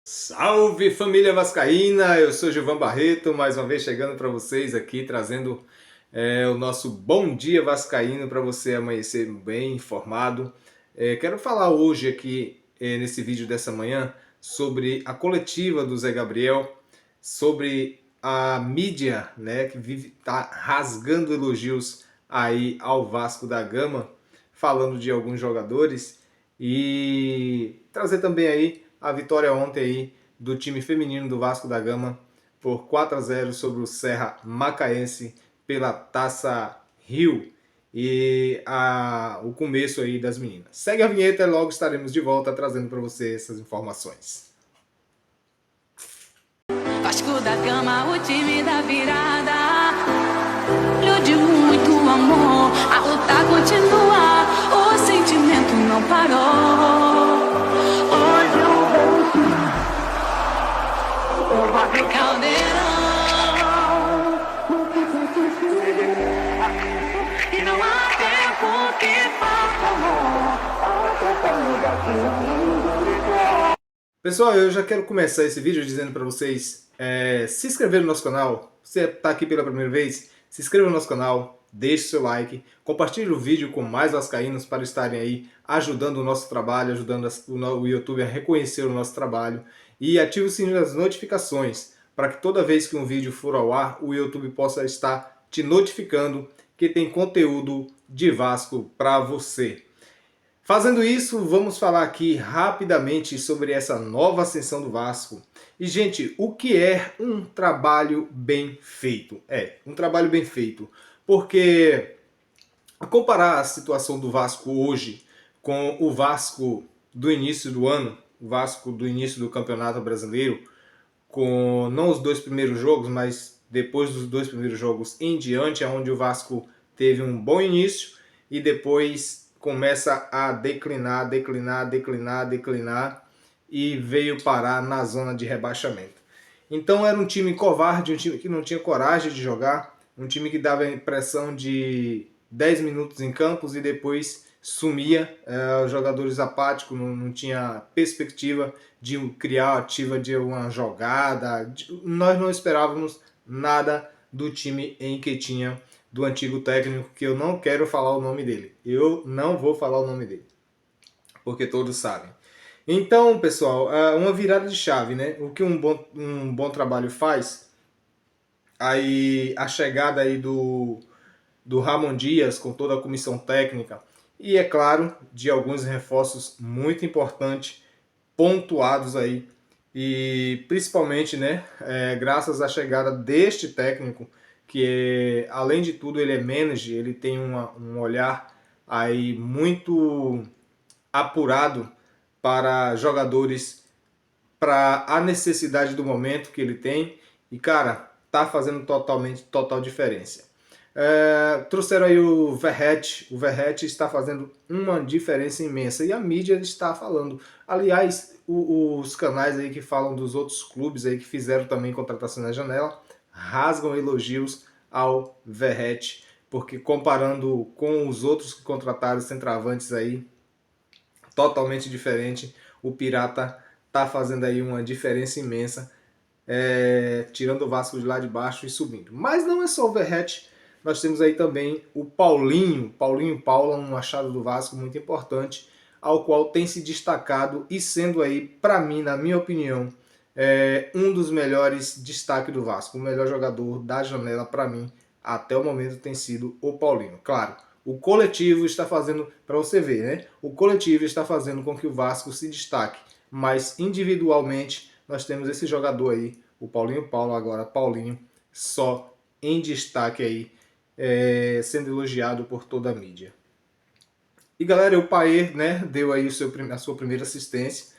Salve família vascaína, eu sou Gilvan Barreto, mais uma vez chegando para vocês aqui, trazendo o nosso bom dia vascaíno para você amanhecer bem informado. Quero falar hoje aqui, nesse vídeo dessa manhã, sobre a coletiva do Zé Gabriel, sobre a mídia, né, que tá rasgando elogios aí ao Vasco da Gama, falando de alguns jogadores, e trazer também aí a vitória ontem aí do time feminino do Vasco da Gama por 4-0 sobre o Serra Macaense pela Taça Rio e o começo aí das meninas. Segue a vinheta e logo estaremos de volta trazendo para você essas informações. Vasco da Gama, o time da virada, de muito amor, a luta continua, o sentimento não parou. Hoje eu vou pro Caldeirão e não há tempo que faça. Pessoal, eu já quero começar esse vídeo dizendo para vocês se inscrever no nosso canal. Se você está aqui pela primeira vez, se inscreva no nosso canal, deixe seu like, compartilhe o vídeo com mais vascaínos para estarem aí ajudando o nosso trabalho, ajudando o YouTube a reconhecer o nosso trabalho, e ative o sininho das notificações para que toda vez que um vídeo for ao ar, o YouTube possa estar te notificando que tem conteúdo de Vasco para você. Fazendo isso, vamos falar aqui rapidamente sobre essa nova ascensão do Vasco. E, gente, o que é um trabalho bem feito? Um trabalho bem feito, porque comparar a situação do Vasco hoje com o Vasco do início do ano, o Vasco do início do Campeonato Brasileiro, com não os dois primeiros jogos, mas depois dos dois primeiros jogos em diante, onde o Vasco teve um bom início e depois começa a declinar e veio parar na zona de rebaixamento. Então era um time covarde, um time que não tinha coragem de jogar, um time que dava a impressão de 10 minutos em campos e depois sumia, os jogadores apáticos, não tinha perspectiva de criar ativa de uma jogada. Nós não esperávamos nada do time em que tinha do antigo técnico, que eu não quero falar o nome dele. Eu não vou falar o nome dele, porque todos sabem. Então, pessoal, uma virada de chave, né? O que um bom trabalho faz, aí a chegada aí do Ramon Dias com toda a comissão técnica e, é claro, de alguns reforços muito importantes, pontuados aí, e principalmente, né, graças à chegada deste técnico, que além de tudo ele é manager, ele tem um olhar aí muito apurado para jogadores, para a necessidade do momento que ele tem, e cara, tá fazendo total diferença. Trouxeram aí o Verratti está fazendo uma diferença imensa e a mídia está falando. Aliás, os canais aí que falam dos outros clubes aí que fizeram também contratação na janela rasgam elogios ao Verratti, porque comparando com os outros que contrataram centroavantes aí, totalmente diferente, o Pirata tá fazendo aí uma diferença imensa, tirando o Vasco de lá de baixo e subindo. Mas não é só o Verratti, nós temos aí também o Paulinho Paula, um achado do Vasco muito importante, ao qual tem se destacado e sendo aí, para mim, na minha opinião, um dos melhores destaques do Vasco. O melhor jogador da janela, para mim, até o momento tem sido o Paulinho. Claro, o coletivo está fazendo, para você ver, né? O coletivo está fazendo com que o Vasco se destaque, mas individualmente nós temos esse jogador aí, o Paulinho Paulo, agora Paulinho, só em destaque aí, sendo elogiado por toda a mídia. E galera, o Payet, né, deu aí a sua primeira assistência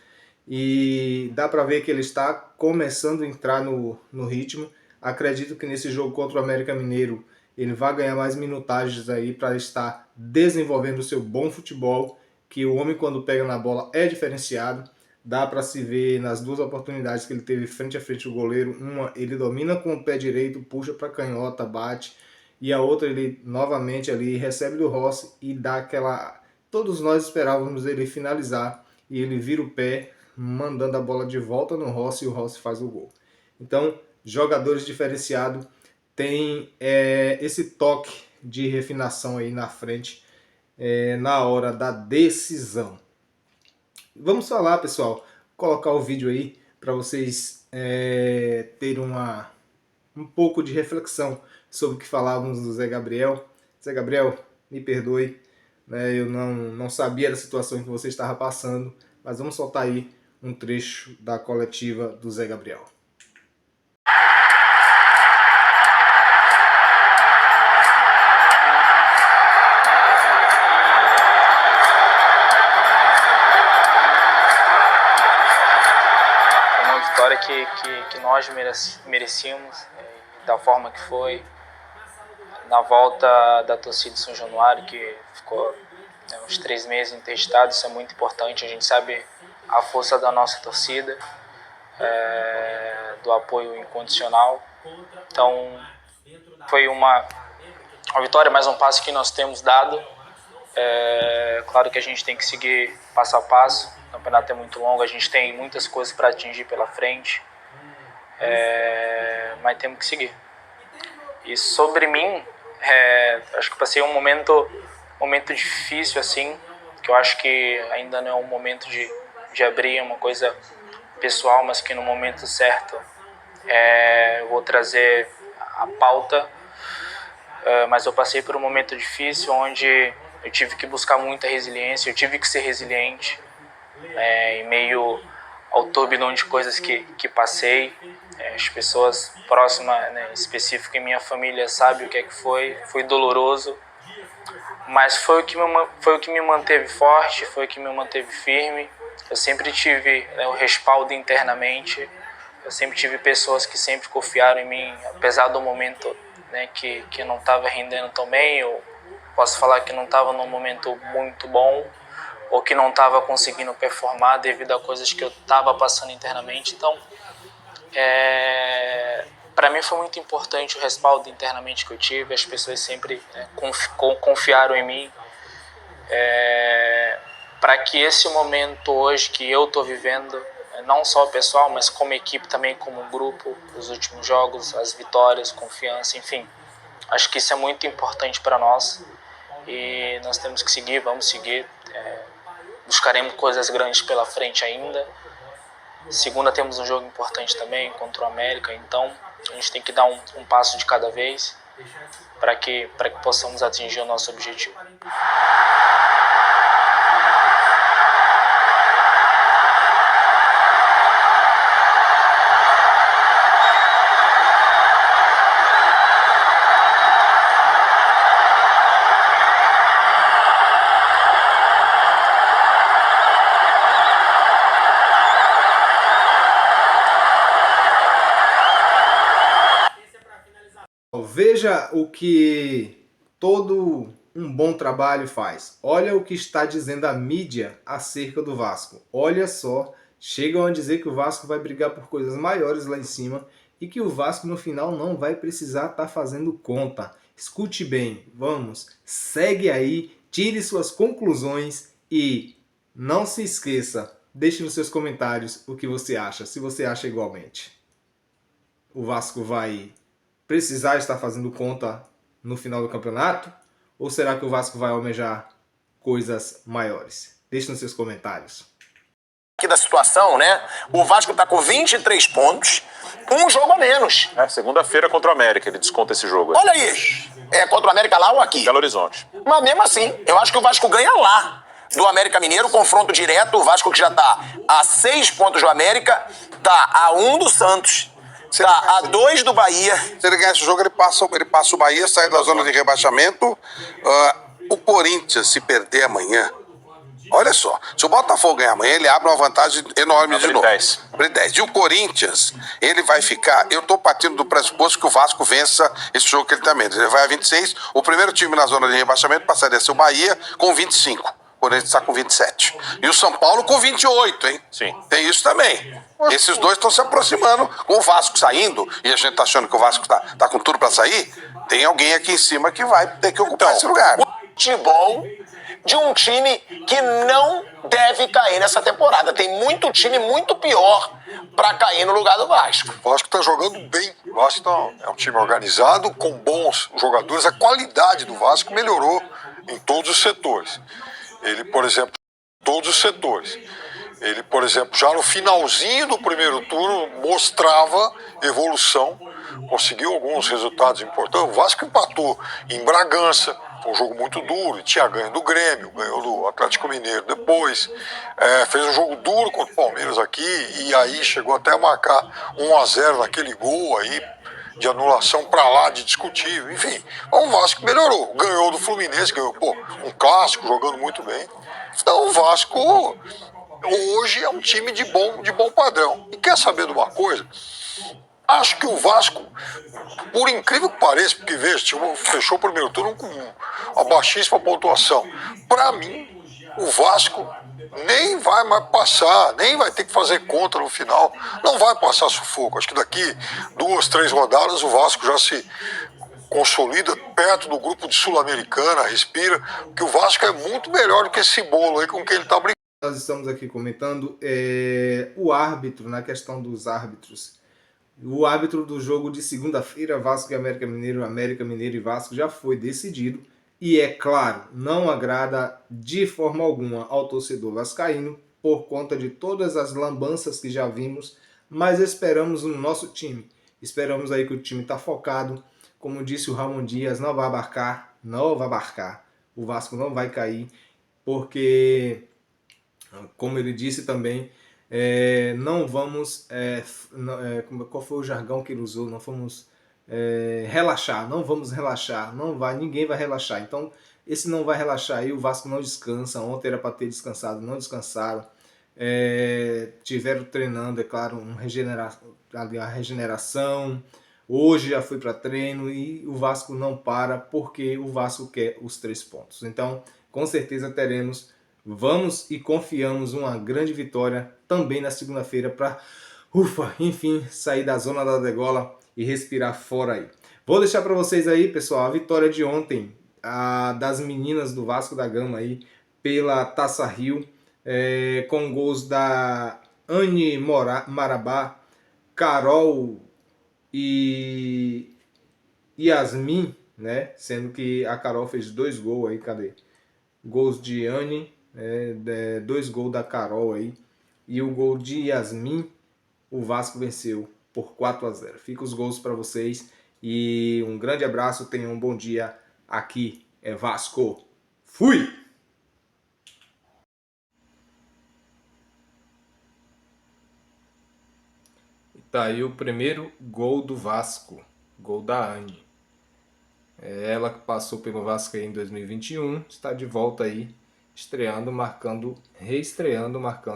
e dá para ver que ele está começando a entrar no ritmo. Acredito que nesse jogo contra o América Mineiro ele vai ganhar mais minutagens aí para estar desenvolvendo o seu bom futebol, que o homem quando pega na bola é diferenciado. Dá para se ver nas duas oportunidades que ele teve frente a frente o goleiro. Uma ele domina com o pé direito, puxa para canhota, bate, e a outra ele novamente ali recebe do Rossi e dá aquela... Todos nós esperávamos ele finalizar e ele vira o pé, mandando a bola de volta no Rossi e o Rossi faz o gol. Então, jogadores diferenciados têm esse toque de refinação aí na frente, na hora da decisão. Vamos falar, pessoal, colocar o vídeo aí para vocês terem um pouco de reflexão sobre o que falávamos do Zé Gabriel. Zé Gabriel, me perdoe, né? Eu não sabia da situação em que você estava passando, mas vamos soltar aí um trecho da coletiva do Zé Gabriel. Uma vitória que nós merecíamos, da forma que foi. Na volta da torcida de São Januário, que ficou uns 3 meses interditado, isso é muito importante. A gente sabe a força da nossa torcida, do apoio incondicional. Então, foi uma vitória, mais um passo que nós temos dado. Claro que a gente tem que seguir passo a passo. O campeonato é muito longo, a gente tem muitas coisas para atingir pela frente, mas temos que seguir. E sobre mim, acho que passei um momento difícil, assim, que eu acho que ainda não é o momento de abrir uma coisa pessoal, mas que no momento certo eu vou trazer a pauta. Mas eu passei por um momento difícil, onde eu tive que buscar muita resiliência, eu tive que ser resiliente, em meio ao turbilhão de coisas que passei. As pessoas próximas, específico em minha família, sabem o que é que foi doloroso, mas foi o que me manteve forte, foi o que me manteve firme. Eu sempre tive o respaldo internamente, eu sempre tive pessoas que sempre confiaram em mim, apesar do momento que eu não estava rendendo tão bem. Eu posso falar que não estava num momento muito bom, ou que não estava conseguindo performar devido a coisas que eu estava passando internamente. Então, para mim foi muito importante o respaldo internamente que eu tive. As pessoas sempre confiaram em mim, para que esse momento hoje que eu estou vivendo, não só o pessoal, mas como equipe também, como grupo, os últimos jogos, as vitórias, confiança, enfim, acho que isso é muito importante para nós e nós temos que seguir, vamos seguir. Buscaremos coisas grandes pela frente ainda. Segunda temos um jogo importante também contra o América, então a gente tem que dar um passo de cada vez para que possamos atingir o nosso objetivo. Veja o que todo um bom trabalho faz. Olha o que está dizendo a mídia acerca do Vasco. Olha só, chegam a dizer que o Vasco vai brigar por coisas maiores lá em cima e que o Vasco no final não vai precisar estar fazendo conta. Escute bem, vamos, segue aí, tire suas conclusões e não se esqueça, deixe nos seus comentários o que você acha, se você acha igualmente. O Vasco vai precisar estar fazendo conta no final do campeonato? Ou será que o Vasco vai almejar coisas maiores? Deixe nos seus comentários. Aqui da situação, né? O Vasco está com 23 pontos, um jogo a menos. Segunda-feira contra o América, ele desconta esse jogo. Olha aí, contra o América lá ou aqui? Belo Horizonte. Mas mesmo assim, eu acho que o Vasco ganha lá do América Mineiro, confronto direto. O Vasco que já está a 6 pontos do América, tá a 1 do Santos. Tá a 2 do Bahia. Se ele ganhar esse jogo, ele passa o Bahia, sai da zona de rebaixamento. O Corinthians, se perder amanhã, olha só, se o Botafogo ganhar amanhã, ele abre uma vantagem enorme de novo. 10. E o Corinthians, ele vai ficar... Eu tô partindo do pressuposto que o Vasco vença esse jogo que ele tá menos. Ele vai a 26. O primeiro time na zona de rebaixamento passaria a ser o Bahia com 25. O Corinthians está com 27. E o São Paulo com 28, hein? Sim. Tem isso também. Esses dois estão se aproximando. Com o Vasco saindo, e a gente tá achando que o Vasco tá com tudo para sair, tem alguém aqui em cima que vai ter que ocupar esse lugar. O futebol de um time que não deve cair nessa temporada. Tem muito time muito pior para cair no lugar do Vasco. O Vasco está jogando bem. O Vasco é um time organizado, com bons jogadores. A qualidade do Vasco melhorou em todos os setores. Ele, por exemplo, já no finalzinho do primeiro turno, mostrava evolução, conseguiu alguns resultados importantes. O Vasco empatou em Bragança, foi um jogo muito duro, e tinha ganho do Grêmio, ganhou do Atlético Mineiro depois, fez um jogo duro contra o Palmeiras aqui, e aí chegou até a marcar 1-0 naquele gol aí, de anulação pra lá, de discutível, enfim. O Vasco melhorou, ganhou do Fluminense, ganhou um clássico, jogando muito bem. Então o Vasco hoje é um time de bom padrão. E quer saber de uma coisa? Acho que o Vasco, por incrível que pareça, porque veja, fechou o primeiro turno com uma baixíssima pontuação. Para mim, o Vasco nem vai mais passar, nem vai ter que fazer conta no final. Não vai passar sufoco. Acho que daqui 2, 3 rodadas o Vasco já se consolida perto do grupo de Sul-Americana, respira, porque o Vasco é muito melhor do que esse bolo aí com que ele está brincando. Nós estamos aqui comentando o árbitro, na questão dos árbitros. O árbitro do jogo de segunda-feira, Vasco e América Mineiro e Vasco, já foi decidido. E é claro, não agrada de forma alguma ao torcedor vascaíno, por conta de todas as lambanças que já vimos, mas esperamos no nosso time. Esperamos aí que o time está focado. Como disse o Ramon Dias, não vai abarcar. O Vasco não vai cair, porque, como ele disse também, não vamos, qual foi o jargão que ele usou? Não vamos relaxar, ninguém vai relaxar. Então, esse não vai relaxar aí, o Vasco não descansa. Ontem era para ter descansado, não descansaram. Tiveram treinando, é claro, a regeneração. Hoje já foi para treino e o Vasco não para, porque o Vasco quer os 3 pontos. Então, com certeza vamos e confiamos uma grande vitória também na segunda-feira para, enfim, sair da zona da degola e respirar fora aí. Vou deixar para vocês aí, pessoal, a vitória de ontem das meninas do Vasco da Gama aí pela Taça Rio, com gols da Anne Marabá, Carol e Yasmin, né? Sendo que a Carol fez 2 gols aí, cadê? Gols de Anne, 2 gols da Carol aí, e o gol de Yasmin, o Vasco venceu por 4-0. Fica os gols para vocês e um grande abraço, tenham um bom dia. Aqui é Vasco. Fui! Tá aí o primeiro gol do Vasco, gol da Anne. Ela que passou pelo Vasco aí em 2021, está de volta aí, reestreando, marcando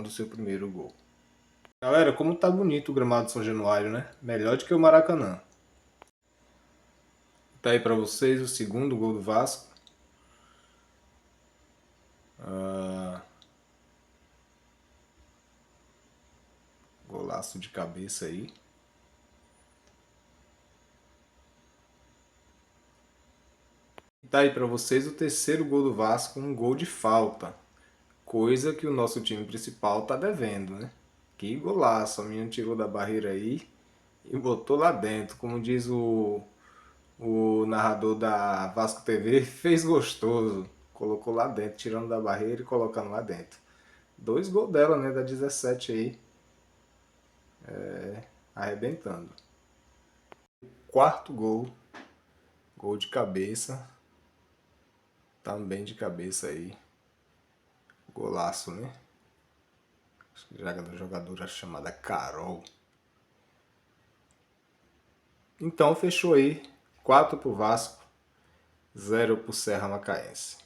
o seu primeiro gol. Galera, como tá bonito o gramado de São Januário, né? Melhor do que o Maracanã. Tá aí pra vocês o segundo gol do Vasco. Golaço de cabeça aí. Tá aí pra vocês o terceiro gol do Vasco, um gol de falta. Coisa que o nosso time principal tá devendo, né? Que golaço, a menina tirou da barreira aí e botou lá dentro. Como diz o narrador da Vasco TV, fez gostoso. Colocou lá dentro, tirando da barreira e colocando lá dentro. 2 gols dela, né, da 17 aí. Arrebentando. Quarto gol. Gol de cabeça. Também de cabeça aí. Golaço, né? Jogadora chamada Carol. Então fechou aí. 4 pro Vasco, 0 pro Serra Macaense.